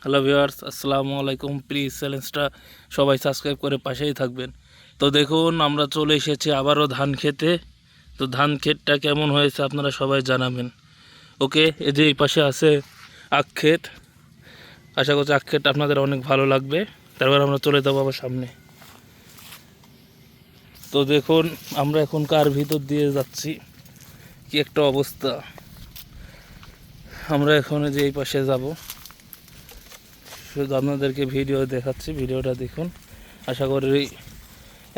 Hello viewers, আসসালামু আলাইকুম। Please চ্যানেলটা সবাই সাবস্ক্রাইব করে পাশেই থাকবেন। তো দেখুন, আমরা চলে এসেছি আবারও ধান খেতে। তো ধান ক্ষেতটা কেমন হয়েছে আপনারা সবাই জানাবেন। ওকে, এই যে এই পাশে আছে আখ ক্ষেত। আশা করছি আখ ক্ষেত আপনাদের অনেক ভালো লাগবে। তারপর আমরা চলে যাবো আবার সামনে। তো দেখুন, আমরা এখন কার ভিতর দিয়ে যাচ্ছি, কি একটা অবস্থা। আমরা এখন যে এই পাশে যাব, শুধু আপনাদেরকে ভিডিও দেখাচ্ছি, ভিডিওটা দেখুন। আশা করি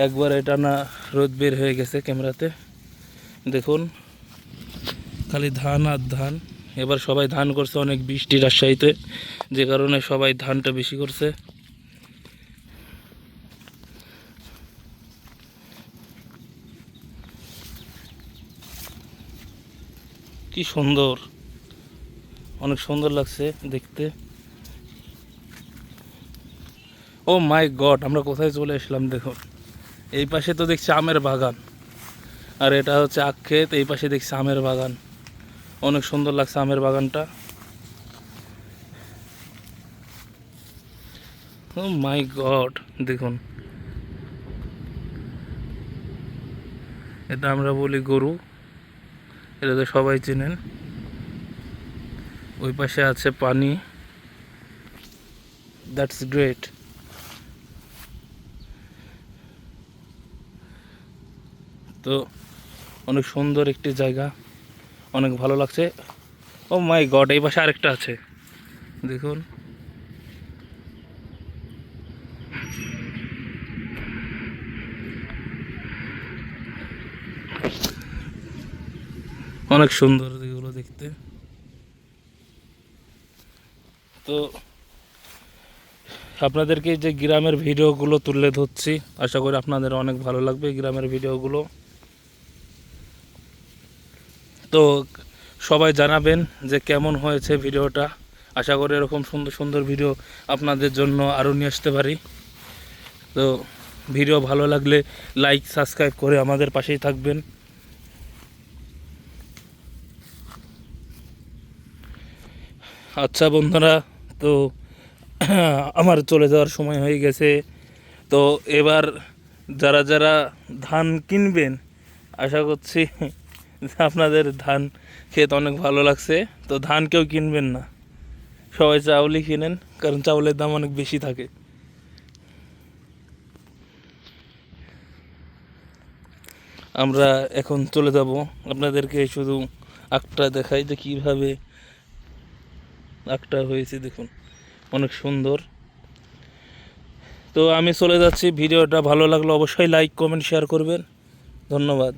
একবার এটা না রোদ বের হয়ে গেছে ক্যামেরাতে। দেখুন, খালি ধান আর ধান। এবার সবাই ধান করছে, অনেক বৃষ্টি রাজশাহীতে, যে কারণে সবাই ধানটা বেশি করছে। কি সুন্দর, অনেক সুন্দর লাগছে দেখতে। ও মাই গড, আমরা কোথায় চলে আসলাম দেখুন। এই পাশে তো দেখছি আমের বাগান, আর এটা হচ্ছে আখ ক্ষেত। এই পাশে দেখছি আমের বাগান, অনেক সুন্দর লাগছে আমের বাগানটা। ও মাই গড, দেখুন, এটা আমরা বলি গরু, এটা তো সবাই চেনেন। ওই পাশে আছে পানি, দ্যাটস গ্রেট। তো অনেক সুন্দর একটি জায়গা, অনেক ভালো লাগছে। ও মাই গড, এই পাশে আরেকটা আছে, দেখুন। অনেক সুন্দর এগুলো দেখতে। তো আপনাদেরকে যে গ্রামের ভিডিওগুলো তুলে ধরছি, আশা করি আপনাদের অনেক ভালো লাগবে গ্রামের ভিডিওগুলো। তো সবাই জানাবেন যে কেমন হয়েছে ভিডিওটা। আশা করি এরকম সুন্দর সুন্দর ভিডিও আপনাদের জন্য আরও নিয়ে আসতে পারি। তো ভিডিও ভালো লাগলে লাইক সাবস্ক্রাইব করে আমাদের পাশেই থাকবেন। আচ্ছা বন্ধুরা, তো আমার চলে যাওয়ার সময় হয়ে গেছে। তো এবার যারা যারা ধান কিনবেন, আশা করছি আপনাদের ধান খেতে অনেক ভালো লাগছে। তো ধান কেউ কিনবেন না, সবাই চাউলই কিনেন, কারণ চাউলের দাম অনেক বেশি থাকে। আমরা এখন চলে যাব, আপনাদেরকে শুধু আখটা দেখাই যে কীভাবে আখটা হয়েছে, দেখুন, অনেক সুন্দর। তো আমি চলে যাচ্ছি। ভিডিওটা ভালো লাগলে অবশ্যই লাইক কমেন্ট শেয়ার করবেন। ধন্যবাদ।